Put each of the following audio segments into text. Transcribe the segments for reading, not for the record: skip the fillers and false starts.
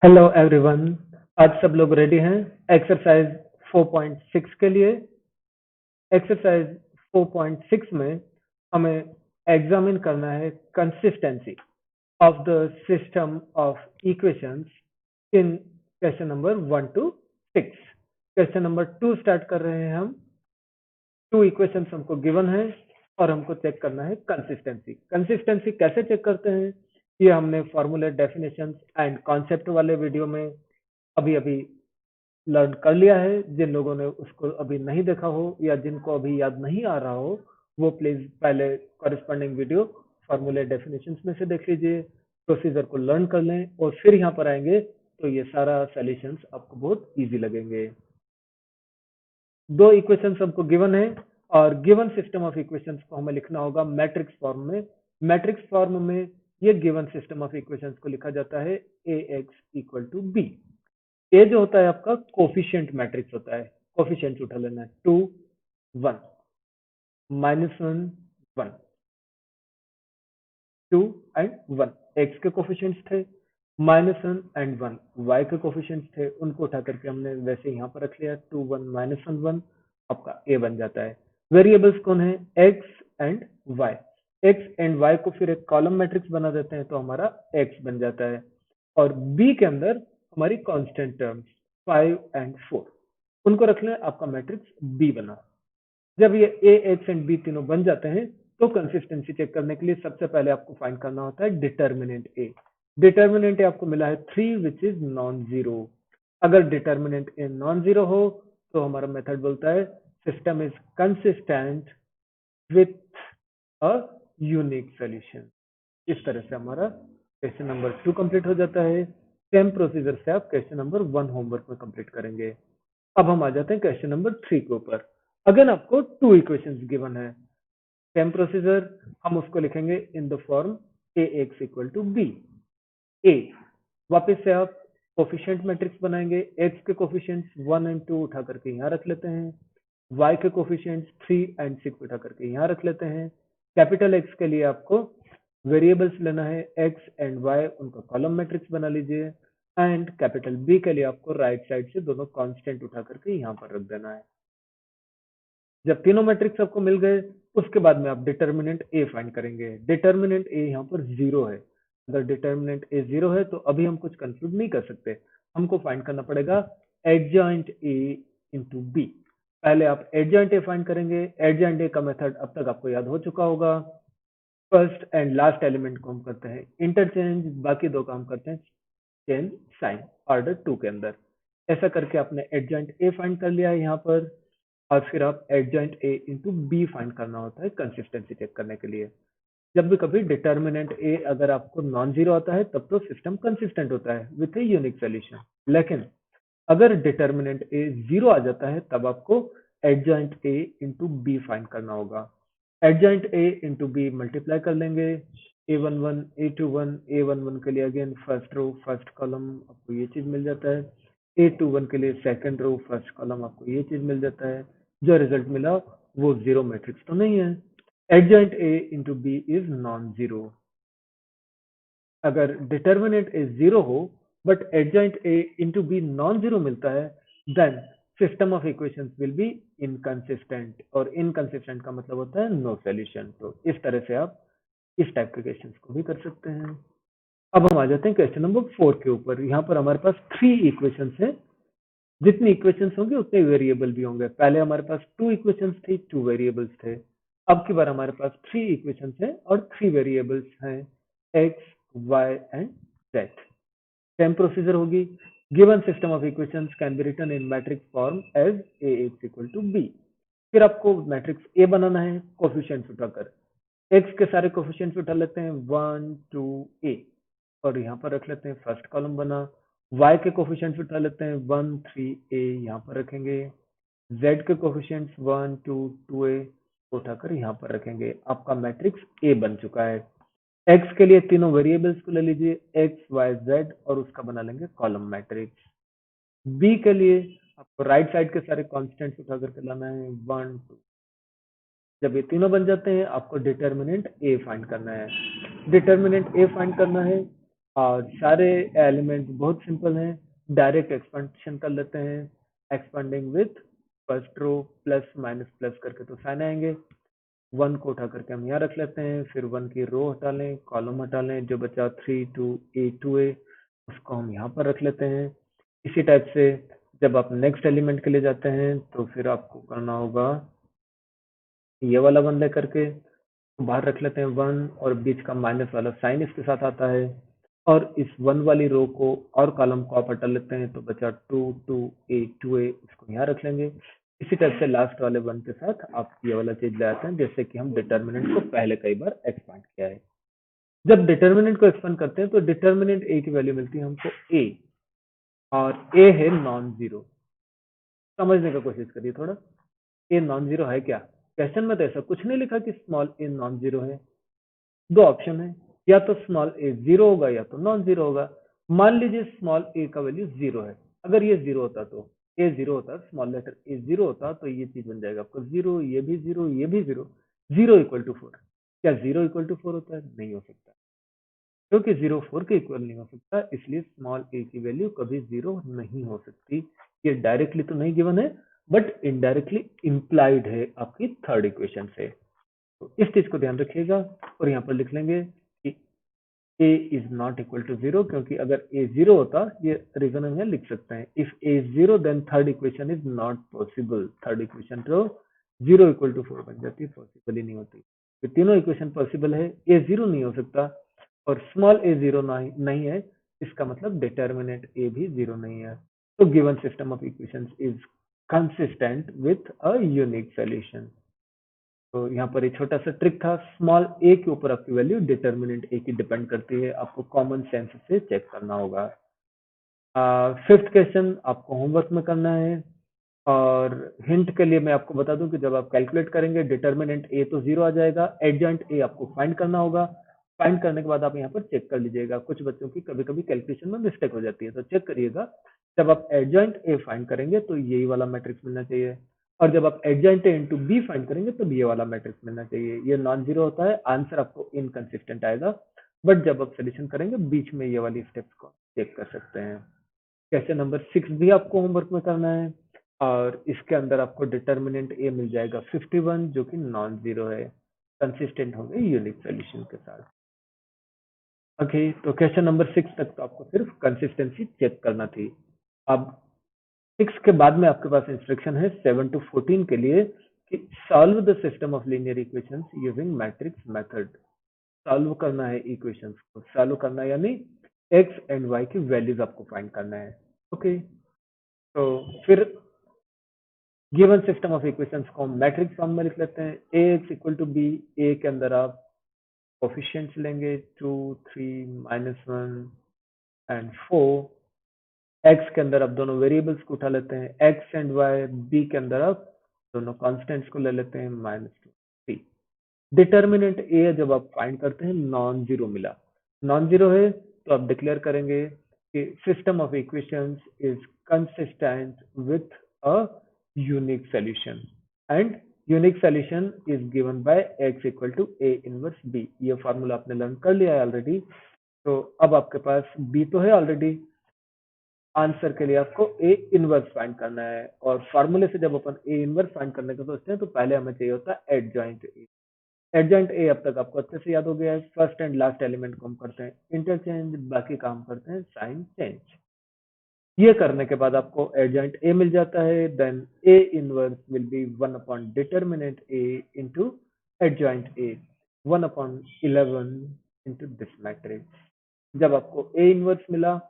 Hello everyone. आज सब लोग रेडी हैं एक्सरसाइज 4.6 के लिए। एक्सरसाइज 4.6 में हमें एग्जामिन करना है consistency of the system of equations in question number 1 to 6। Question number 2 start कर रहे हैं हम। 2 इक्वेशंस हमको गिवन है और हमको चेक करना है कंसिस्टेंसी। कंसिस्टेंसी कैसे चेक करते हैं ये हमने फॉर्मूले, डेफिनेशंस एंड कॉन्सेप्ट वाले वीडियो में अभी अभी लर्न कर लिया है। जिन लोगों ने उसको अभी नहीं देखा हो या जिनको अभी याद नहीं आ रहा हो वो प्लीज पहले कॉरेस्पॉन्डिंग वीडियो फॉर्मूले डेफिनेशंस में से देख लीजिए, प्रोसीजर को लर्न कर लें और फिर यहाँ पर आएंगे तो ये सारा सॉल्यूशंस आपको बहुत इजी लगेंगे। दो इक्वेशंस हमको गिवन है और गिवन सिस्टम ऑफ इक्वेशंस को हमें लिखना होगा मैट्रिक्स फॉर्म में। मैट्रिक्स फॉर्म में ये गिवन सिस्टम ऑफ इक्वेशंस को लिखा जाता है ax इक्वल टू बी। ए जो होता है आपका कोफिशिएंट मैट्रिक्स होता है। कोफिशिएंट उठा लेना है 2 1 -1 1 2 एंड 1 एक्स के कोफिशिएंट्स थे, -1 एंड 1 वाई के कोफिशिएंट्स थे। उनको उठा करके हमने वैसे यहाँ पर रख लिया 2 1 -1 1 आपका ए बन जाता है। वेरिएबल्स कौन है? X and y. X and y को फिर एक कॉलम मैट्रिक्स बना देते हैं तो हमारा एक्स बन जाता है और बी के अंदर हमारी कांस्टेंट टर्म्स 5 एंड 4 उनको रख लें, आपका मैट्रिक्स बी बना। जब ये ए एक्स एंड बी तीनों बन जाते हैं तो कंसिस्टेंसी चेक करने के लिए सबसे पहले आपको फाइंड करना होता है डिटर्मिनेंट ए। डिटर्मिनेंट ए आपको मिला है 3 विच इज नॉन जीरो। अगर डिटर्मिनेंट ए नॉन जीरो हो तो हमारा मेथड बोलता है system is consistent with a unique solution. इस तरह से हमारा क्वेश्चन नंबर 2 कंप्लीट हो जाता है। सेम प्रोसीजर से आप क्वेश्चन नंबर 1 होमवर्क में कंप्लीट करेंगे। अब हम आ जाते हैं क्वेश्चन नंबर 3 के ऊपर। अगेन आपको 2 इक्वेशंस गिवन है। सेम प्रोसीजर, हम उसको लिखेंगे in the form ax equal to B. A वापस से आप कोफिशिएंट मैट्रिक्स बनाएंगे। x के कोफिशिएंट्स 1 एंड 2 उठा करके यहाँ रख लेते हैं, y के कोफिशिएंट्स 3 एंड 6 उठा करके यहाँ रख लेते हैं। कैपिटल X के लिए आपको वेरिएबल्स लेना है x एंड y, उनका कॉलम मैट्रिक्स बना लीजिए एंड कैपिटल B के लिए आपको राइट साइड से दोनों कांस्टेंट उठा करके यहाँ पर रख देना है। जब तीनों मैट्रिक्स आपको मिल गए उसके बाद में आप डिटर्मिनेंट ए फाइंड करेंगे। डिटर्मिनेंट ए यहाँ पर जीरो है। अगर डिटर्मिनेंट ए जीरो है तो अभी हम कुछ कंक्लूड नहीं कर सकते, हमको फाइंड करना पड़ेगा एडजॉइंट ए इंटू बी। पहले आप एडजॉइंट ए फाइंड करेंगे। एडजॉइंट ए का मेथड अब तक आपको याद हो चुका होगा। फर्स्ट एंड लास्ट एलिमेंट को हम करते हैं इंटरचेंज, बाकी दो काम करते हैं चेंज साइन ऑर्डर 2 के अंदर। ऐसा करके आपने एडजॉइंट ए फाइंड कर लिया है यहाँ पर और फिर आप adjoint A into B find करना होता है कंसिस्टेंसी चेक करने के लिए। जब भी कभी डिटर्मिनेंट ए अगर आपको नॉन जीरो आता है तब तो सिस्टम कंसिस्टेंट होता है विथ ए यूनिक सोल्यूशन, लेकिन अगर डिटर्मिनेंट ए जीरो आ जाता है तब आपको adjoint A into B find करना होगा। Adjoint A into B multiply कर लेंगे, a11 a21 a11 के लिए again first row first column आपको ये चीज मिल जाता है, a21 के लिए सेकंड रो फर्स्ट कॉलम आपको ये चीज मिल जाता है। जो रिजल्ट मिला वो जीरो मैट्रिक्स तो नहीं है। Adjoint A into B is non zero. अगर डिटर्मिनेंट ए जीरो हो but adjoint A into B non zero मिलता है then system of equations will be inconsistent, और इनकंसिस्टेंट का मतलब होता है नो सॉल्यूशन। तो इस तरह से आप इस टाइप के क्वेश्चंस को भी कर सकते हैं। अब हम आ जाते हैं क्वेश्चन नंबर 4 के ऊपर। यहाँ पर हमारे पास 3 इक्वेशंस हैं। जितनी इक्वेशंस होंगे उतने वेरिएबल भी होंगे। पहले हमारे पास 2 इक्वेशंस थी, 2 वेरिएबल्स थे। अब की बार हमारे पास 3 इक्वेशंस हैं और 3 वेरिएबल्स हैं x, y and z। Same procedure होगी। Given system of equations can be written in matrix form as ax equal to b। फिर आपको मैट्रिक्स ए बनाना है कोफिशिएंट्स उठाकर। x के सारे कोफिशिएंट्स उठा लेते हैं 1 2 a और यहाँ पर रख लेते हैं फर्स्ट कॉलम बना। y के कोफिशिएंट्स उठा लेते हैं 1 3 a यहाँ पर रखेंगे। z के कोफिशिएंट्स 1 2 2a उठाकर यहाँ पर रखेंगे। आपका मैट्रिक्स a बन चुका है। x के लिए तीनों वेरिएबल्स को ले लीजिए x y z और उसका बना लेंगे कॉलम मैट्रिक्स। b के लिए आपको राइट साइड के सारे कांस्टेंट्स उठा करके लाना है 1 2। जब ये तीनों बन जाते हैं आपको डिटर्मिनेंट ए फाइंड करना है। डिटर्मिनेंट ए फाइंड करना है, और सारे एलिमेंट बहुत सिंपल हैं, डायरेक्ट एक्सपेंशन कर लेते हैं, expanding with first row plus minus plus करके तो साइन आएंगे, 1 को उठा करके हम यहाँ रख लेते हैं, फिर 1 की रो हटा लें, कॉलम हटा लें, जो बचा 3 उसको हम यहाँ पर रख लेते हैं। इसी टाइप से जब आप नेक्स्ट एलिमेंट के लिए जाते हैं तो फिर आपको करना होगा ये वाला 1 लेकर के बाहर रख लेते हैं 1, और बीच का माइनस वाला साइन इसके साथ आता है, और इस 1 वाली रो को और कॉलम को आप हटा लेते हैं, तो बचा 2a इसको यहाँ रख लेंगे। इसी टाइप से लास्ट वाले 1 के साथ आप ये वाला चीज ले आते हैं, जैसे कि हम डिटर्मिनेंट को पहले कई बार एक्सपांड किया है। जब डिटर्मिनेंट को एक्सपांड करते हैं तो डिटर्मिनेंट a की वैल्यू मिलती है हमको a, और a है नॉन जीरो। समझने का कोशिश करिए थोड़ा, a नॉन जीरो है क्या? क्वेश्चन में तो ऐसा कुछ नहीं लिखा कि स्मॉल a नॉन जीरो है। दो ऑप्शन है, या तो स्मॉल a जीरो होगा या तो नॉन जीरो होगा। मान लीजिए स्मॉल a का वैल्यू जीरो है, अगर ये जीरो होता तो a जीरो होता, स्मॉल लेटर a जीरो होता तो ये चीज बन जाएगा आपको जीरो, ये भी जीरो, ये भी जीरो, जीरो इक्वल टू 4। क्या जीरो इक्वल टू 4 होता है? नहीं हो सकता, क्योंकि जीरो 4 के इक्वल नहीं हो सकता, इसलिए स्मॉल a की वैल्यू कभी जीरो नहीं हो सकती। ये डायरेक्टली तो नहीं गिवन है, बट इनडायरेक्टली इंप्लाइड है आपकी थर्ड इक्वेशन से। तो इस चीज को ध्यान रखिएगा, और यहाँ पर लिख लेंगे कि a is not equal to zero, क्योंकि अगर a जीरो होता, ये रीजन हम यहाँ लिख सकते हैं, if a is zero then third equation is not possible. Third equation तो जीरो इक्वल टू 4 बन जाती है, पॉसिबल ही नहीं होती। तो तीनों इक्वेशन पॉसिबल है, a जीरो नहीं हो सकता और स्मॉल a जीरो नहीं है, इसका मतलब डिटर्मिनेंट a भी जीरो नहीं है। तो given system of equations is consistent with a unique solution. तो यहाँ पर एक छोटा सा ट्रिक था, स्मॉल a के ऊपर आपकी वैल्यू डिटर्मिनेंट a की डिपेंड करती है, आपको कॉमन सेंस से चेक करना होगा। फिफ्थ क्वेश्चन आपको होमवर्क में करना है, और हिंट के लिए मैं आपको बता दूं कि जब आप कैलकुलेट करेंगे डिटर्मिनेंट a तो जीरो आ जाएगा, एडजॉइंट a आपको फाइंड करना होगा। फाइंड करने के बाद आप यहाँ पर चेक कर लीजिएगा, कुछ बच्चों की कभी कभी कैलकुलेशन में मिस्टेक हो जाती है, तो चेक करिएगा। जब आप एडजॉइंट a फाइंड करेंगे तो यही वाला मैट्रिक्स मिलना चाहिए, और जब आप adjoint a into B find करेंगे तो ये वाला मैट्रिक्स मिलना चाहिए। ये नॉन जीरो होता है, आंसर आपको इनकंसिस्टेंट आएगा, बट जब आप सोल्यूशन करेंगे बीच में ये वाली स्टेप्स को चेक कर सकते हैं। क्वेश्चन नंबर 6 भी आपको होमवर्क में करना है, और इसके अंदर आपको डिटर्मिनेंट a मिल जाएगा 51, जो कि नॉन जीरो है, कंसिस्टेंट होंगे यूनिक सॉल्यूशन के साथ। ओके, तो क्वेश्चन नंबर 6 तक तो आपको सिर्फ कंसिस्टेंसी चेक करना थी। अब 6 के बाद में आपके पास इंस्ट्रक्शन है 7 to 14 के लिए कि solve the system of linear equations using matrix method. Solve करना है इक्वेशंस को, सॉल्व करना है यानी x एंड y की वैल्यूज आपको फाइंड करना है। ओके, तो फिर गिवन सिस्टम ऑफ इक्वेशंस को मैट्रिक्स फॉर्म में लिख लेते हैं। ax equal to b, a के अंदर आप कोफिशिएंट्स लेंगे 2, 3, -1 एंड 4। x के अंदर आप दोनों वेरिएबल्स को उठा लेते हैं, x एंड y। b के अंदर आप दोनों कांस्टेंट्स को ले लेते हैं, -2, 3। डिटर्मिनेंट a जब आप फाइंड करते हैं नॉन जीरो मिला, नॉन जीरो है तो आप डिक्लेयर करेंगे कि system of equations is consistent with a unique solution, and unique solution is given by x equal to a inverse b। ये फार्मूला आपने लर्न कर लिया है ऑलरेडी, तो अब आपके पास b तो है ऑलरेडी, आंसर के लिए आपको a इनवर्स फाइंड करना है। और फार्मूले से जब अपन a इनवर्स फाइंड करने का सोचते हैं तो पहले हमें चाहिए होता है एडजॉइंट a। एडजॉइंट ए अब तक आपको अच्छे से याद हो गया है, फर्स्ट एंड लास्ट एलिमेंट को हम करते हैं इंटरचेंज, बाकी काम करते हैं साइन चेंज। ये करने के बाद आपको एडजॉइंट ए मिल जाता है, then A inverse will be 1 upon determinant A into adjoint A, 1 upon 11 into this matrix. जब आपको ए इनवर्स मिला,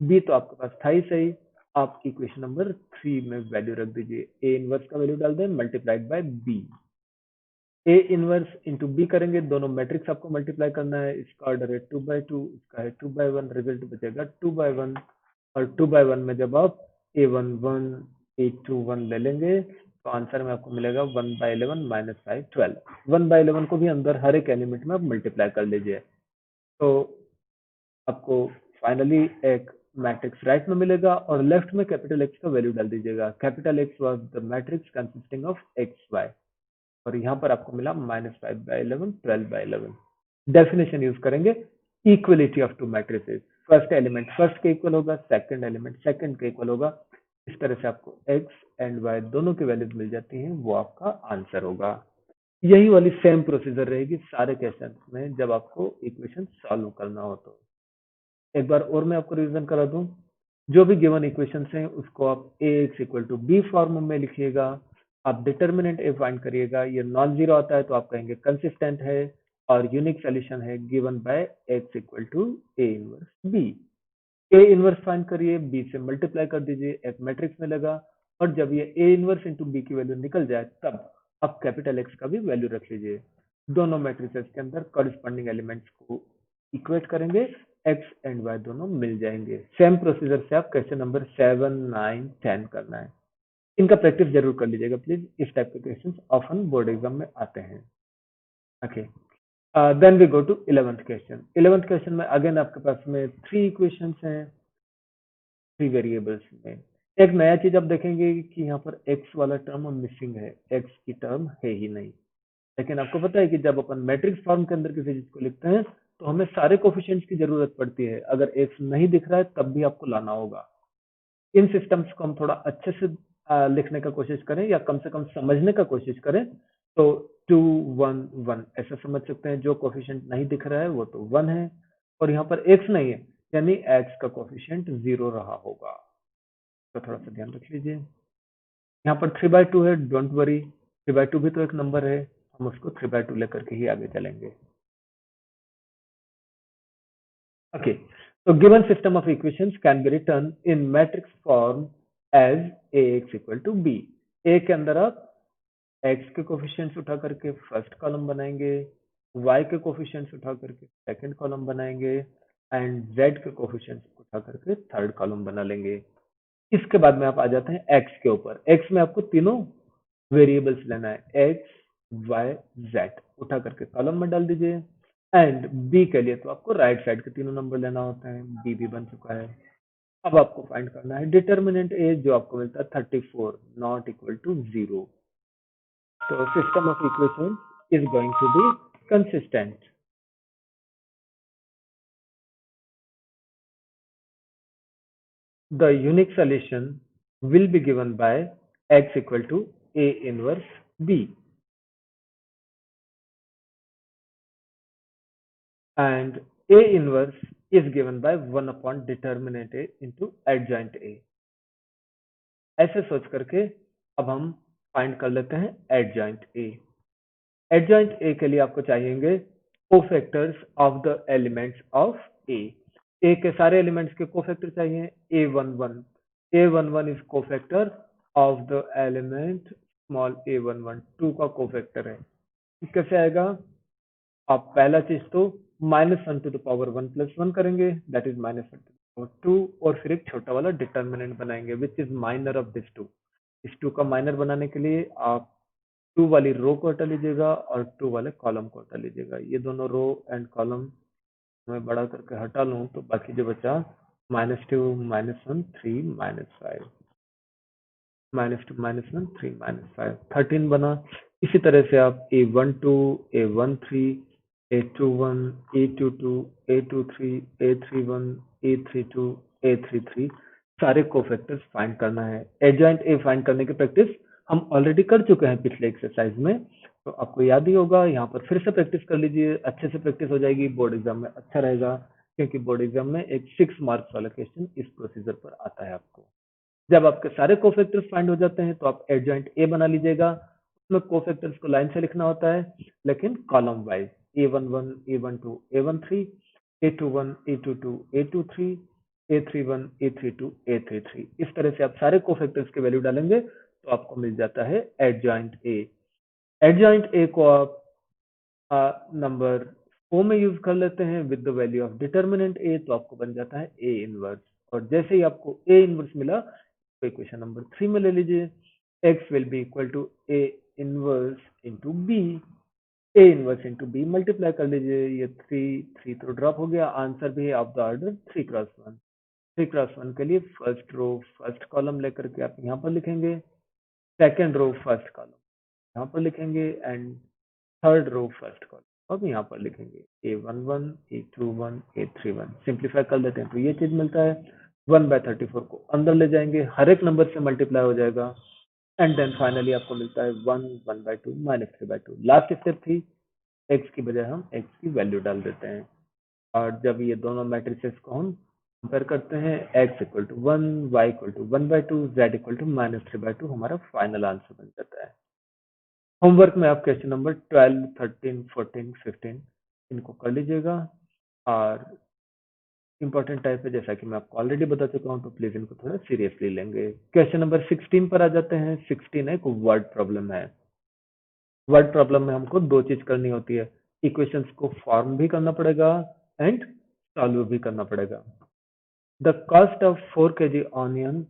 बी तो आपके पास था ही सही, आप इक्वेशन नंबर 3 में वैल्यू रख दीजिए, ए इनवर्स का वैल्यू डाल दें multiplied by B. A inverse into B करेंगे, दोनों मैट्रिक्स आपको मल्टीप्लाई करना है, इसका ऑर्डर है 2/2, इसका है 2/1, रिजल्ट बचेगा 2/1। और 2/1 में जब आप a11 a21 ले लेंगे तो आंसर में आपको मिलेगा 1/11 -5 12। 1/11 को भी अंदर हर एक एलिमेंट में आप मल्टीप्लाई कर लीजिए, तो आपको फाइनली एक मैट्रिक्स राइट में मिलेगा, और लेफ्ट में कैपिटल एक्स का वैल्यू डाल दीजिएगा। Capital X was the matrix consisting of x y, और यहाँ पर आपको मिला -5/11 12/11। डेफिनेशन यूज करेंगे, equality of two matrices. First element first के इक्वल होगा, सेकंड एलिमेंट सेकंड के इक्वल होगा। इस तरह से आपको x एंड y दोनों की वैल्यूज मिल जाती हैं, वो आपका आंसर होगा। यही वाली सेम प्रोसीजर रहेगी सारे क्वेश्चन में जब आपको इक्वेशन सॉल्व करना हो तो। एक बार और मैं आपको रिवीजन करा दूं, जो भी गिवन इक्वेशंस हैं उसको आप ax equal to B form में लिखिएगा। आप डिटर्मिनेंट ए फाइंड करिएगा, ये नॉन जीरो आता है तो आप कहेंगे कंसिस्टेंट है, और यूनिक सोल्यूशन है given by x equal to A inverse B. A inverse find करिए, बी से मल्टीप्लाई कर दीजिए, एक मैट्रिक्स मिलेगा, और जब ये ए इनवर्स इंटू बी की वैल्यू निकल जाए तब आप कैपिटल एक्स का भी वैल्यू रख लीजिए। दोनों मैट्रिसेस के अंदर कॉरेस्पॉन्डिंग एलिमेंट्स को इक्वेट करेंगे, एक्स एंड वाई दोनों मिल जाएंगे। सेम प्रोसीजर से आप क्वेश्चन नंबर 7, 9, 10 करना है। इनका प्रैक्टिस जरूर कर लीजिएगा प्लीज, इस टाइप के क्वेश्चन ऑफन बोर्ड एग्जाम में आते हैं। Okay, then we go to 11th question. 11th question में अगेन आपके पास में 3 इक्वेशंस हैं, 3 वेरिएबल्स में। एक नया चीज आप देखेंगे कि यहाँ पर x वाला टर्म मिसिंग है, x की टर्म है ही नहीं। लेकिन आपको पता है कि जब अपन मैट्रिक्स फॉर्म के अंदर किसी चीज को लिखते हैं तो हमें सारे कोफिशिएंट्स की जरूरत पड़ती है। अगर x नहीं दिख रहा है तब भी आपको लाना होगा। इन सिस्टम्स को हम थोड़ा अच्छे से लिखने का कोशिश करें, या कम से कम समझने का कोशिश करें, तो 2 1 1 ऐसा समझ सकते हैं। जो कोफिशिएंट नहीं दिख रहा है वो तो 1 है, और यहाँ पर x नहीं है, यानी x का कोफिशिएंट 0 रहा होगा। तो थोड़ा सा ध्यान रख लीजिए। यहाँ पर 3/2 है, डोंट वरी, 3/2 भी तो एक नंबर है, हम उसको 3/2 लेकर के ही आगे चलेंगे। Okay, so given system of equations can be written in matrix form as ax equal to b। a के अंदर आप x के कोफिशिएंट्स उठा करके फर्स्ट कॉलम बनाएंगे, y के कोफिशिएंट्स उठा करके सेकंड कॉलम बनाएंगे, एंड z के कोफिशिएंट्स उठा करके थर्ड कॉलम बना लेंगे। इसके बाद में आप आ जाते हैं x के ऊपर। x में आपको तीनों वेरिएबल्स लेना है, x y z उठा करके कॉलम में डाल दीजिए। एंड b के लिए तो आपको राइट साइड के तीनों नंबर लेना होता है, b भी बन चुका है। अब आपको फाइंड करना है डिटर्मिनेंट a, जो आपको मिलता है 34 नॉट इक्वल टू 0। तो system of equation is going to be consistent. The unique solution will be given by x equal to a inverse b, and a inverse is given by 1 upon determinant a into adjoint a। ऐसे सोच करके अब हम find कर लेते हैं adjoint A. Adjoint A के लिए आपको चाहिएंगे cofactors of the elements of A. A के सारे एलिमेंट्स के कोफैक्टर चाहिए, a11। a11 is cofactor of the element small a11, 2 का कोफैक्टर है। कैसे आएगा? आप पहला चीज तो -1 to the power 1 + 1 करेंगे, that is -1 to the power 2, और फिर एक छोटा वाला डिटर्मिनेंट बनाएंगे which is minor of this 2। इस 2 का माइनर बनाने के लिए आप 2 वाली रो को हटा लीजिएगा और 2 वाले कॉलम को हटा लीजिएगा। ये दोनों रो एंड कॉलम मैं बड़ा करके हटा लूं तो बाकी जो बचा -2 -1 3 -5, -2 -1 3 -5 13 बना। इसी तरह से आप a12 a13 a21 a22 a23 a31 a32 a33 सारे कोफैक्टर्स फाइंड करना है। एडजॉइंट ए फाइंड करने की प्रैक्टिस हम ऑलरेडी कर चुके हैं पिछले एक्सरसाइज में, तो आपको याद ही होगा। यहाँ पर फिर से प्रैक्टिस कर लीजिए, अच्छे से प्रैक्टिस हो जाएगी, बोर्ड एग्जाम में अच्छा रहेगा। क्योंकि बोर्ड एग्जाम में एक 6 मार्क्स वाला क्वेश्चन इस प्रोसीजर पर आता है आपको। जब आपके सारे कोफैक्टर्स फाइंड हो जाते हैं तो आप एडजॉइंट ए बना लीजिएगा। उसमें कोफैक्टर्स को लाइन से लिखना होता है, लेकिन column wise a11 a12 a13 a21 a22 a23 a31 a32 a33। इस तरह से आप सारे कोफैक्टर्स के वैल्यू डालेंगे तो आपको मिल जाता है एडजॉइंट ए। एडजॉइंट ए को आप नंबर 4 में यूज कर लेते हैं with the value of determinant A, तो आपको बन जाता है ए इनवर्स। और जैसे ही आपको ए इनवर्स मिला तो इक्वेशन नंबर 3 में ले लीजिए, x will be equal to A inverse into B. A inverse into B multiply कर लीजिए, ये 3 तो ड्रॉप हो गया, आंसर भी है of the order 3x1। 3x1 के लिए फर्स्ट रो फर्स्ट कॉलम लेकर के आप यहाँ पर लिखेंगे, सेकेंड रो फर्स्ट कॉलम यहाँ पर लिखेंगे, and third row first column अब यहाँ पर लिखेंगे A11, A21, A31, सिंप्लीफाई कर लेते हैं तो ये चीज मिलता है। 1/34 को अंदर ले जाएंगे, हर एक नंबर से मल्टीप्लाई हो जाएगा एंड देन फाइनली आपको मिलता है 1/2 -3/2। लास्ट स्टेप थी, x की बजाय हम x की वैल्यू डाल देते हैं और जब ये दोनों मैट्रिसेस को हम कंपेयर करते हैं, x equal to 1, y equal to 1/2, z equal to -3/2 हमारा फाइनल आंसर बन जाता है। होमवर्क में आप क्वेश्चन नंबर 12, 13, 14, 15 इनको कर लीजिएगा और इंपॉर्टेंट टाइप है, जैसा कि मैं आपको ऑलरेडी बता चुका हूँ, तो प्लीज इनको थोड़ा सीरियसली लेंगे। क्वेश्चन नंबर 16 पर आ जाते हैं। 16 एक वर्ड प्रॉब्लम है। वर्ड प्रॉब्लम में हमको दो चीज करनी होती है, इक्वेशंस को फॉर्म भी करना पड़ेगा एंड सॉल्व भी करना पड़ेगा। The cost of 4 kg onion,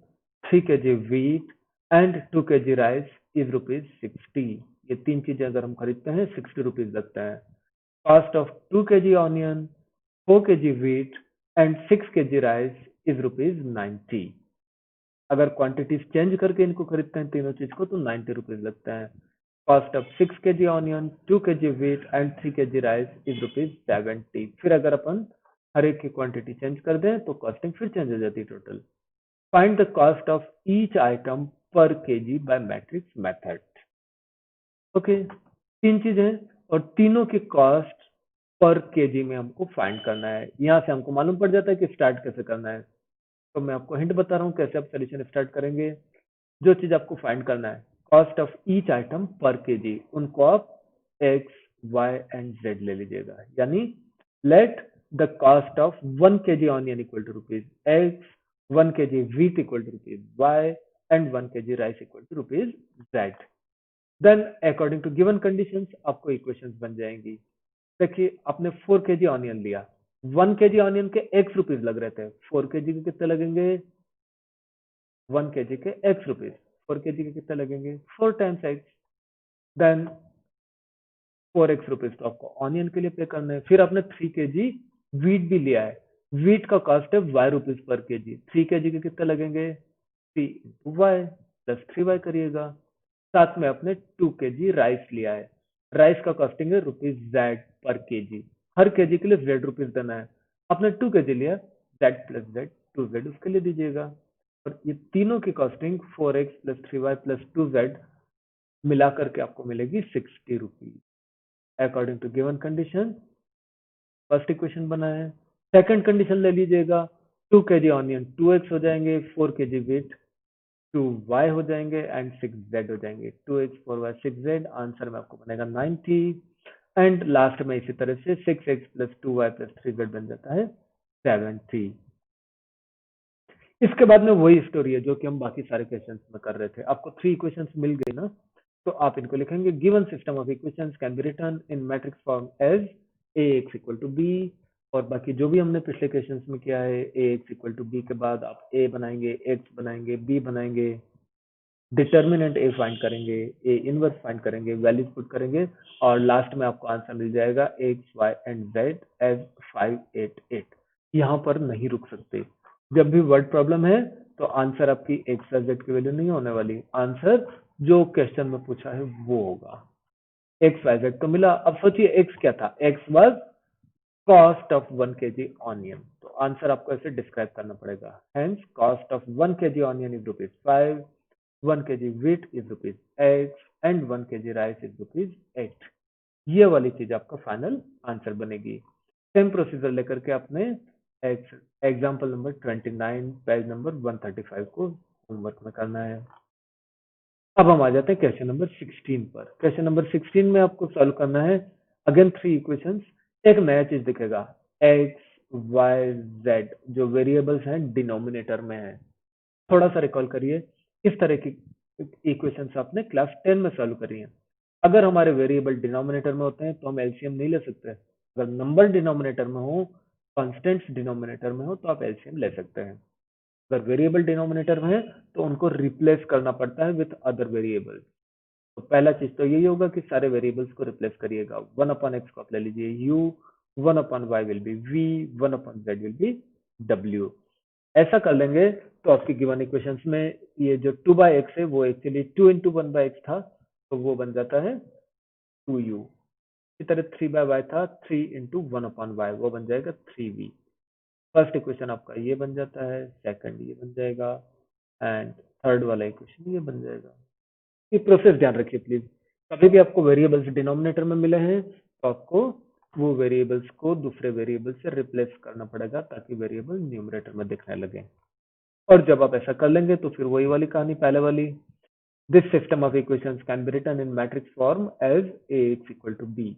3 kg wheat and 2 kg rice is ₹60। ये तीन चीजें अगर हम खरीदते हैं 60 रुपीज लगता है। Cost of 2 kg onion, 4 kg wheat and 6 kg rice is ₹90। अगर क्वांटिटीज चेंज करके इनको खरीदते हैं तीनों चीज को तो 90 रुपीज लगता है। Cost of 6 kg onion, 2 kg wheat and 3 kg rice is ₹70। फिर अगर अपन हर एक की क्वांटिटी चेंज कर दें तो कॉस्टिंग फिर चेंज हो जाती है total. Find the cost of each item per kg by matrix method. Okay, तीन चीजें और तीनों की कॉस्ट पर केजी में हमको फाइंड करना है। यहाँ से हमको मालूम पड़ जाता है कि स्टार्ट कैसे करना है। तो मैं आपको हिंट बता रहा हूँ कैसे आप सोल्यूशन स्टार्ट करेंगे। जो चीज आपको फाइंड करना है, cost of each item per KG, उनको आप एक्स, वाई एंड जेड ले लीजिएगा। यानी let the cost of 1 kg onion equal to rupees x, 1 kg wheat equal to rupees y and 1 kg rice equal to rupees z. Then according to given conditions आपको equations बन जाएंगी। देखिए, आपने 4 kg onion लिया, 1 kg onion के x rupees लग रहे थे, 4 kg के कितने लगेंगे? 1 kg के x रुपीज, 4 kg के कितने लगेंगे? 4 times x, then 4x rupees तो आपको ऑनियन के लिए पे करना है। फिर आपने 3 kg वीट भी लिया है, वीट का कॉस्ट है y rupees per KG, 3 kg के कितने लगेंगे? 3 इंटू वाई प्लस 3y करिएगा। साथ में आपने 2 kg राइस लिया है, राइस का कॉस्टिंग है रुपीज जेड पर केजी, हर केजी के लिए जेड रुपीज देना है। आपने 2 kg लिया, जेड प्लस जेड 2z उसके लिए दीजिएगा। और ये तीनों की costing 4x plus 3y plus 2z मिला करके आपको मिलेगी 60 rupees. According to given condition first equation बना है। सेकंड कंडीशन ले लीजिएगा, 2 kg ऑनियन 2x हो जाएंगे, 4 kg वेट 2y हो जाएंगे एंड 6z हो जाएंगे। 2x 4y 6z, आंसर में आपको बनेगा 90 एंड लास्ट में इसी तरह से 6x plus 2y plus 3z बन जाता है 70। इसके बाद में वही स्टोरी है जो कि हम बाकी सारे क्वेश्चंस में कर रहे थे। आपको 3 इक्वेशंस मिल गए ना, तो आप इनको लिखेंगे। Given system of equations can be written in matrix form as ax equal to b, और बाकी जो भी हमने पिछले क्वेश्चंस में किया है, ax इक्वल टू b के बाद आप a बनाएंगे, x बनाएंगे, b बनाएंगे, डिटर्मिनेंट a फाइंड करेंगे, a इनवर्स फाइंड करेंगे, वैल्यूज पुट करेंगे और लास्ट में आपको आंसर मिल जाएगा x, y and z as 588। यहाँ पर नहीं रुक सकते। जब भी वर्ड प्रॉब्लम है तो आंसर आपकी x, y, z की वैल्यू नहीं होने वाली, आंसर जो क्वेश्चन में पूछा है वो होगा। x, y, z तो मिला। अब सोचिए x क्या था, x was cost of 1 kg onion, तो आंसर आपको ऐसे डिस्क्राइब करना पड़ेगा। Hence cost of 1 kg onion is ₹5, 1 kg wheat is ₹X and 1 kg rice is ₹8। ये वाली चीज आपका फाइनल आंसर बनेगी। सेम प्रोसीजर लेकर के आपने एग्जाम्पल नंबर 29 पेज नंबर 135 को होमवर्क में करना है। अब हम आ जाते हैं क्वेश्चन नंबर 16 पर। क्वेश्चन नंबर 16 में आपको सॉल्व करना है अगेन 3 इक्वेशंस। एक नया चीज दिखेगा, x, y, z जो वेरिएबल्स हैं डिनोमिनेटर में है। थोड़ा सा रिकॉल करिए, इस तरह की इक्वेशंस आपने क्लास 10 में सॉल्व करी हैं। अगर हमारे वेरिएबल डिनोमिनेटर में होते हैं तो हम एलसीएम नहीं ले सकते। अगर नंबर डिनोमिनेटर में हो, कॉन्स्टेंट्स डिनोमिनेटर में हो तो आप एलसीएम ले सकते हैं। अगर वेरिएबल डिनोमिनेटर में है तो उनको रिप्लेस करना पड़ता है विथ अदर वेरिएबल्स। तो पहला चीज तो यही होगा कि सारे वेरिएबल्स को रिप्लेस करिएगा। 1/x को आप ले लीजिए u, 1/y will be v, 1/z will be w। ऐसा कर लेंगे तो आपकी गिवन इक्वेशंस में ये जो 2/x है वो एक्चुअली 2 into 1/x था, तो वो बन जाता है 2u। इसी तरह 3/y था, 3 इंटू 1/y, वो बन जाएगा 3v। फर्स्ट इक्वेशन आपका ये बन जाता है, सेकंड ये बन जाएगा, एंड थर्ड वाला इक्वेशन ये बन जाएगा। ये प्रोसेस ध्यान रखिए प्लीज। कभी भी आपको वेरिएबल्स डिनोमिनेटर में मिले हैं तो आपको वो वेरिएबल्स को दूसरे वेरिएबल से रिप्लेस करना पड़ेगा ताकि वेरिएबल न्यूमरेटर में दिखने लगे। और जब आप ऐसा कर लेंगे तो फिर वही वाली कहानी पहले वाली, this system of equations can be written in matrix form as Ax equal to B.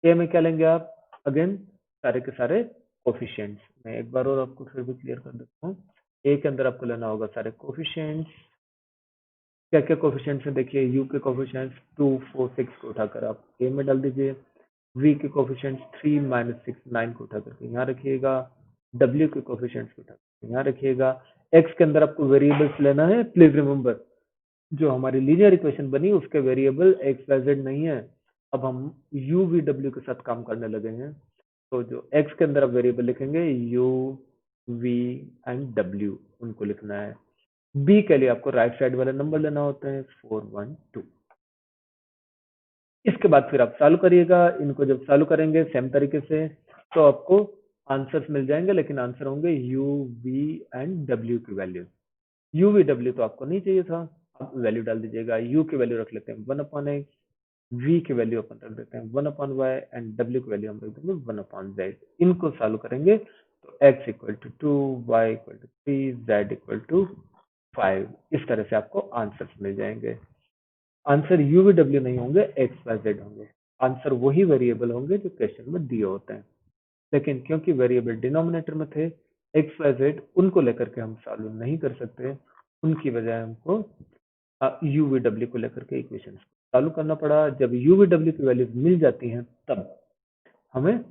A में क्या लेंगे आप, अगेन सारे के सारे कोफिशिएंट्स। मैं एक बार और आपको फिर भी क्लियर कर देता हूँ। ए के अंदर आपको लेना होगा सारे कोफिशिएंट्स। क्या क्या कोफिशिएंट्स है देखिए, यू के कोफिशिएंट्स 2, 4, 6 को उठाकर आप ए में डाल दीजिए। वी के कोफिशिएंट्स 3, -6, 9 को उठाकर के यहाँ रखिएगा। डब्ल्यू के कोफिशिएंट्स को उठाकर यहाँ रखिएगा। एक्स के अंदर आपको वेरिएबल्स लेना है। प्लीज रिमेंबर, जो हमारी लीनियर इक्वेशन बनी उसके वेरिएबल एक्स वाई जेड नहीं है। अब हम यू वी डब्ल्यू के साथ काम करने लगे हैं, तो जो एक्स के अंदर आप वेरिएबल लिखेंगे यू वी एंड डब्ल्यू, उनको लिखना है। बी के लिए आपको राइट साइड वाले नंबर लेना होते हैं 4, 1, 2। इसके बाद फिर आप चालू करिएगा। इनको जब चालू करेंगे सेम तरीके से तो आपको आंसर्स मिल जाएंगे, लेकिन आंसर होंगे यू वी एंड डब्ल्यू की वैल्यू। यू वी डब्ल्यू तो आपको नहीं चाहिए था, आप वैल्यू डाल दीजिएगा। यू की वैल्यू रख लेते हैं 1/x, वी की वैल्यू अपन रख देते हैं 1/y, एंड डब्ल्यू की वैल्यू हम रख देंगे 1/z। इनको चालू करेंगे तो x equal to 2, y equal to 3, z equal to 5। इस तरह से आपको आंसर्स मिल जाएंगे। आंसर यू वी डब्ल्यू नहीं होंगे, एक्स वाई जेड होंगे। आंसर वही वेरिएबल होंगे जो क्वेश्चन में दिए होते हैं, लेकिन क्योंकि वेरिएबल डिनोमिनेटर में थे एक्स वाई जेड, उनको लेकर के हम सॉल्व नहीं कर सकते। उनकी बजाय हमको यू वी डब्ल्यू को लेकर के इक्वेशन सॉल्व करना पड़ा। जब यू वी डब्ल्यू की वैल्यूज मिल जाती हैं तब हमें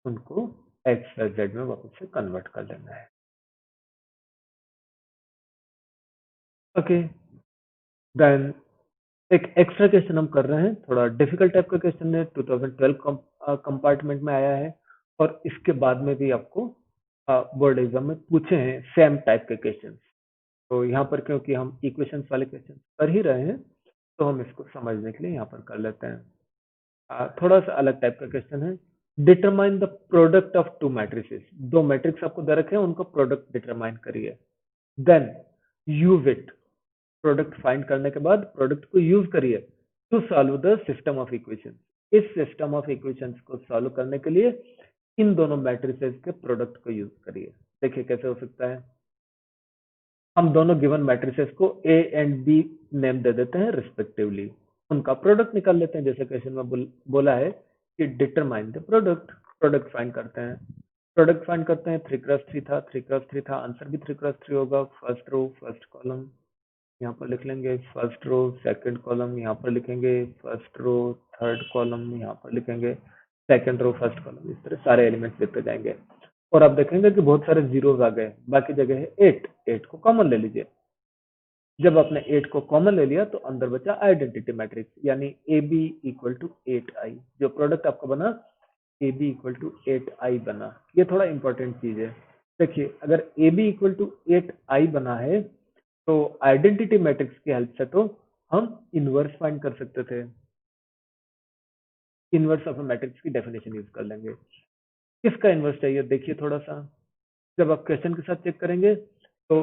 उनको एक्स वाई जेड में वापस से कन्वर्ट कर लेना है। ओके, देन एक एक्स्ट्रा क्वेश्चन हम कर रहे हैं, थोड़ा डिफिकल्ट टाइप का क्वेश्चन है, 2012 कंपार्टमेंट में आया है, और इसके बाद में भी आपको बोर्ड एग्जाम में पूछे हैं सेम टाइप के क्वेश्चन। तो यहाँ पर क्योंकि हम इक्वेशंस वाले क्वेश्चन कर ही रहे हैं तो हम इसको समझने के लिए यहाँ पर कर लेते हैं। थोड़ा सा अलग टाइप का क्वेश्चन है। Determine the product of two matrices. दो मैट्रिक्स आपको दे रखे हैं, उनको प्रोडक्ट डिटरमाइन करिए। Then use it, product find करने के बाद प्रोडक्ट को यूज करिए to solve the system of equation. इस सिस्टम ऑफ इक्वेशंस को सॉल्व करने के लिए इन दोनों मैट्रिसेस के प्रोडक्ट को यूज करिए। देखिए कैसे हो सकता है। हम दोनों गिवन मैट्रिसेस को ए एंड बी नेम दे देते हैं रिस्पेक्टिवली। उनका प्रोडक्ट निकाल लेते हैं, जैसे क्वेश्चन में बोला है कि determine the product. Product find करते हैं। प्रोडक्ट फाइंड करते हैं, 3x3 था, 3x3 था, आंसर भी 3x3 होगा। फर्स्ट रो फर्स्ट कॉलम यहाँ पर लिख लेंगे, फर्स्ट रो सेकंड कॉलम यहाँ पर लिखेंगे, फर्स्ट रो थर्ड कॉलम यहाँ पर लिखेंगे, सेकंड रो फर्स्ट कॉलम। इस तरह सारे एलिमेंट्स लिखते जाएंगे और आप देखेंगे कि बहुत सारे जीरोस आ गए, बाकी जगह है 8। 8 को कॉमन ले लीजिए। जब आपने 8 को कॉमन ले लिया तो अंदर बचा आइडेंटिटी मैट्रिक्स, यानी ए बी इक्वल टू 8i। जो प्रोडक्ट आपका बना ए बी इक्वल टू 8i बना। ये थोड़ा इंपॉर्टेंट चीज है। देखिए अगर ए बी इक्वल टू 8i बना है तो आइडेंटिटी मैट्रिक्स की हेल्प से तो हम इनवर्स फाइंड कर सकते थे। इनवर्स ऑफ अ मैट्रिक्स की डेफिनेशन यूज कर लेंगे। किसका इनवर्स चाहिए देखिए थोड़ा सा। जब आप क्वेश्चन के साथ चेक करेंगे तो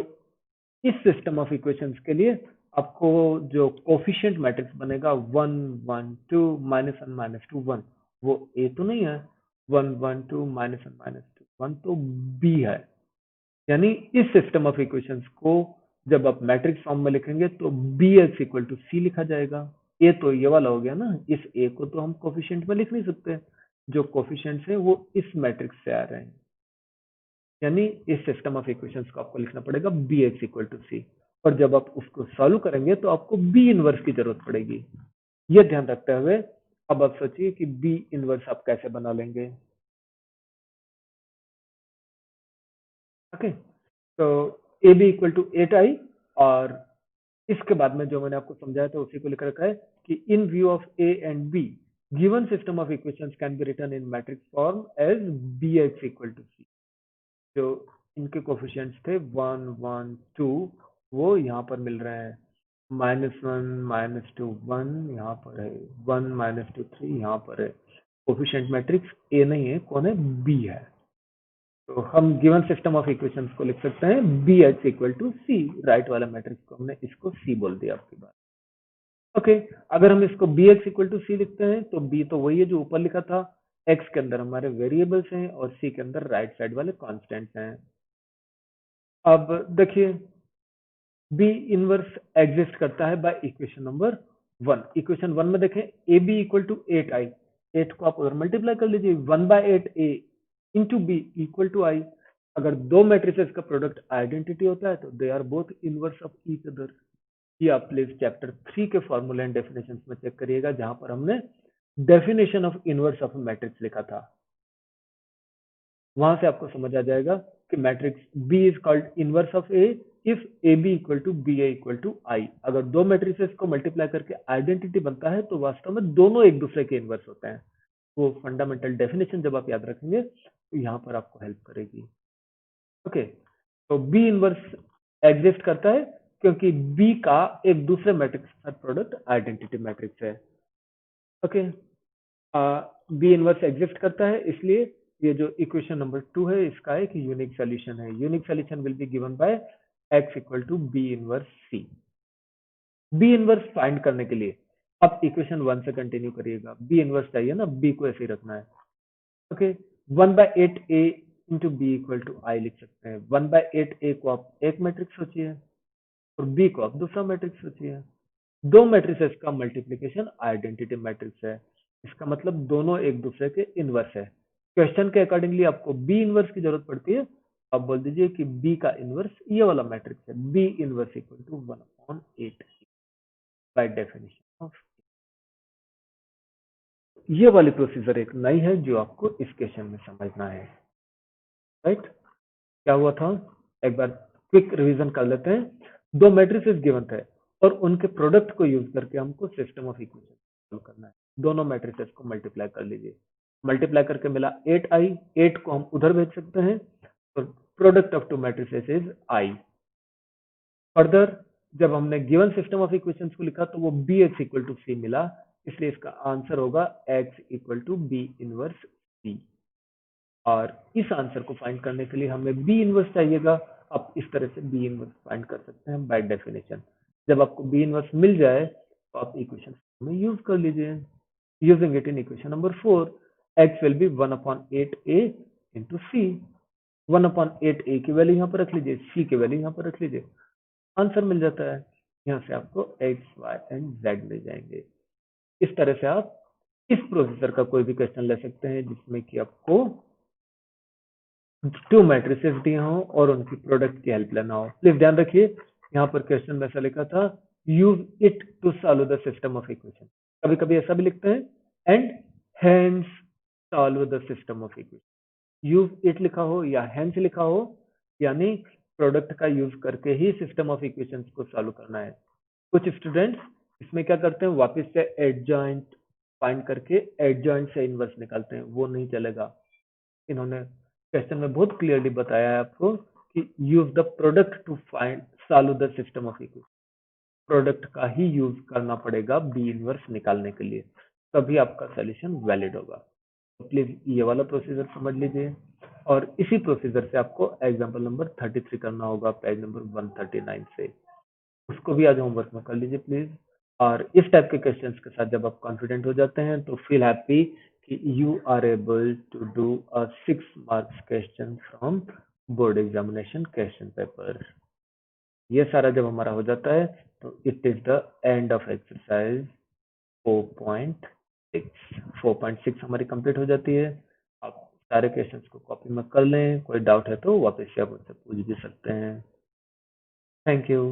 इस सिस्टम ऑफ इक्वेशंस के लिए आपको जो कोफिशिएंट मैट्रिक्स बनेगा 1, 1, 2, -1, -2, 1, वो ए तो नहीं है। 1, 1, 2, -1, -2, 1 तो बी है। यानी इस सिस्टम ऑफ इक्वेशंस को जब आप मैट्रिक्स फॉर्म में लिखेंगे तो बी एक्स इक्वल टू सी लिखा जाएगा। ए तो ये वाला हो गया ना, इस ए को तो हम कोफिशिएंट में लिख नहीं सकते। जो कोफिशिएंट्स हैं वो इस मैट्रिक्स से आ रहे हैं, यानी इस सिस्टम ऑफ इक्वेशंस को आपको लिखना पड़ेगा बी एक्स इक्वल टू सी। और जब आप उसको सॉल्व करेंगे तो आपको बी इनवर्स की जरूरत पड़ेगी। ये ध्यान रखते हुए अब आप सोचिए कि बी इनवर्स आप कैसे बना लेंगे। ओके, तो ए बी इक्वल टू 8i, और इसके बाद में जो मैंने आपको समझाया था उसी को लिख रखा है कि in view of A and B given system of equations can be written in matrix form as B x equal to C. जो इनके कोफिशिएंट्स थे 1, 1, 2, वो यहाँ पर मिल रहे हैं। -1, -2, 1 यहाँ पर है, 1, -2, 3 यहाँ पर है। कोफिशिएंट मैट्रिक्स ए नहीं है, कौन है, बी है। तो हम गिवन सिस्टम ऑफ इक्वेशंस को लिख सकते हैं B x equal to C, right वाला मैट्रिक्स को हमने इसको सी बोल दिया आपकी बात। ओके, अगर हम इसको बी एक्स इक्वल टू सी लिखते हैं तो बी तो वही है जो ऊपर लिखा था, एक्स के अंदर हमारे वेरिएबल्स हैं और सी के अंदर राइट साइड वाले कॉन्स्टेंट्स हैं। अब देखिए बी इनवर्स एग्जिस्ट करता है बाय इक्वेशन नंबर 1। इक्वेशन 1 में देखें ए बी इक्वल टू 8i, 8 को आप उधर मल्टीप्लाई कर लीजिए, 1/8 a into B equal to I. अगर दो मैट्रिसेस का प्रोडक्ट आइडेंटिटी होता है तो they are both inverse of each other. ये आप प्लीज चैप्टर 3 के फॉर्मूला एंड डेफिनेशंस में चेक करिएगा, जहां पर हमने definition of inverse of matrix लिखा था। वहां से आपको समझ आ जाएगा कि matrix B is called inverse of A if A B equal to B A equal to I. अगर दो मैट्रिसेस को मल्टीप्लाई करके आइडेंटिटी बनता है तो वास्तव में दोनों एक दूसरे के इनवर्स होते हैं। वो फंडामेंटल डेफिनेशन जब आप याद रखेंगे तो यहाँ पर आपको हेल्प करेगी। ओके, तो बी इनवर्स एग्जिस्ट करता है क्योंकि बी का एक दूसरे मैट्रिक्स का प्रोडक्ट आइडेंटिटी मैट्रिक्स है। ओके, बी इनवर्स एग्जिस्ट करता है, इसलिए ये जो इक्वेशन नंबर 2 है इसका एक यूनिक सोल्यूशन है। Unique solution will be given by x equal to B inverse C. B inverse find करने के लिए आप इक्वेशन 1 से कंटिन्यू करिएगा, बी इनवर्स चाहिए ना, बी को ऐसे ही रखना है। Okay, 1/8 a into B equal to I लिख सकते हैं। 1/8 a को आप एक मैट्रिक्स सोचिए और बी को आप दूसरा मैट्रिक्स सोचिए। दो मैट्रिसेस का मल्टीप्लिकेशन आइडेंटिटी मैट्रिक्स है, इसका मतलब दोनों एक दूसरे के इनवर्स है। क्वेश्चन के अकॉर्डिंगली आपको बी इनवर्स की जरूरत पड़ती है, आप बोल दीजिए कि बी का इनवर्स ये वाला मैट्रिक्स है, B inverse equal to 1/8 by definition of. ये वाली प्रोसीजर एक नई है जो आपको इस क्वेश्चन में समझना है, राइट। क्या हुआ था, एक बार क्विक रिवीजन कर लेते हैं। दो मैट्रिसेस गिवन थे और उनके प्रोडक्ट को यूज करके हमको सिस्टम ऑफ इक्वेशन सॉल्व करना है। दोनों मैट्रिसेस को मल्टीप्लाई कर लीजिए, मल्टीप्लाई करके मिला 8i, 8 को हम उधर भेज सकते हैं, तो product of two matrices is i। Further जब हमने गिवन सिस्टम ऑफ इक्वेशंस को लिखा तो वो B x equal to C मिला, इसलिए इसका आंसर होगा x equal to B inverse C. और इस आंसर को फाइंड करने के लिए हमें बी इनवर्स चाहिएगा। आप इस तरह से बी इनवर्स फाइंड कर सकते हैं बाय डेफिनेशन। जब आपको बी इनवर्स मिल जाए तो आप इक्वेशन में यूज कर लीजिए। Using it in equation number 4, x will be 1/8a into C. 1/8a की वैल्यू यहाँ पर रख लीजिए, सी की वैल्यू यहाँ पर रख लीजिए, आंसर मिल जाता है। यहाँ से आपको x, y एंड z मिल जाएंगे। इस तरह से आप इस प्रोसेसर का कोई भी क्वेश्चन ले सकते हैं जिसमें कि आपको टू मैट्रिसेस दिए हों और उनकी प्रोडक्ट की हेल्प लेना हो। प्लीज ध्यान रखिए यहाँ पर क्वेश्चन में ऐसा लिखा था use it to solve the system of equation. कभी कभी ऐसा भी लिखते हैं and hence solve the system of equation. Use it लिखा हो या हेंस लिखा हो, यानी प्रोडक्ट का यूज करके ही सिस्टम ऑफ इक्वेशंस को सॉल्व करना है। कुछ स्टूडेंट्स इसमें क्या करते हैं, वापस से एडजॉइंट फाइंड करके एडजॉइंट से इनवर्स निकालते हैं, वो नहीं चलेगा। इन्होंने क्वेश्चन में बहुत क्लियरली बताया है आपको कि use the product to find solve the system of equation. Product का ही यूज करना पड़ेगा बी इनवर्स निकालने के लिए, तभी आपका सॉल्यूशन वैलिड होगा। तो प्लीज ये वाला प्रोसीजर समझ लीजिए और इसी प्रोसीजर से आपको एग्जांपल नंबर 33 करना होगा पेज नंबर 139 से। उसको भी आज होमवर्क में कर लीजिए प्लीज। और इस टाइप के क्वेश्चंस के साथ जब आप कॉन्फिडेंट हो जाते हैं तो फील हैप्पी कि you are able to do a 6 marks question from board examination question paper. ये सारा जब हमारा हो जाता है तो it is the end of exercise 4.6। 4.6 हमारी कंप्लीट हो जाती है। आप सारे क्वेश्चंस को कॉपी में कर लें, कोई डाउट है तो वापस से आप मुझसे पूछ भी सकते हैं। Thank you.